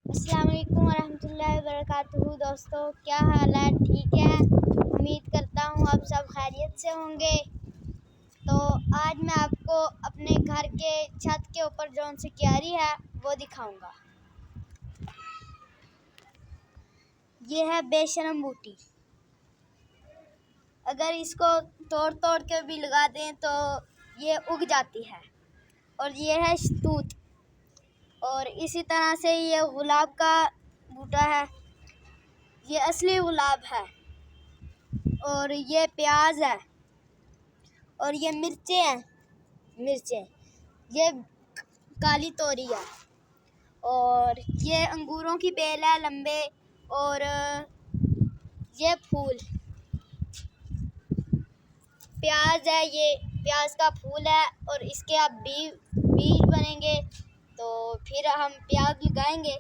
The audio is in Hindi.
अस्सलाम वालेकुम वरहमतुल्लाहि वबरकातुहू। दोस्तों, क्या हाल है? ठीक है, उम्मीद करता हूँ आप सब खैरियत से होंगे। तो आज मैं आपको अपने घर के छत के ऊपर जौन सी क्यारी है वो दिखाऊंगा। ये है बेशरम बूटी। अगर इसको तोड़ तोड़ के भी लगा दें तो ये उग जाती है। और ये है शतूत। और इसी तरह से ये गुलाब का बूटा है, ये असली गुलाब है। और ये प्याज है और ये मिर्चें ये काली तोरी है। और ये अंगूरों की बेल है लंबे। और ये फूल प्याज है, ये प्याज का फूल है। और इसके अब बीज बनेंगे तो फिर हम प्याज लगाएंगे।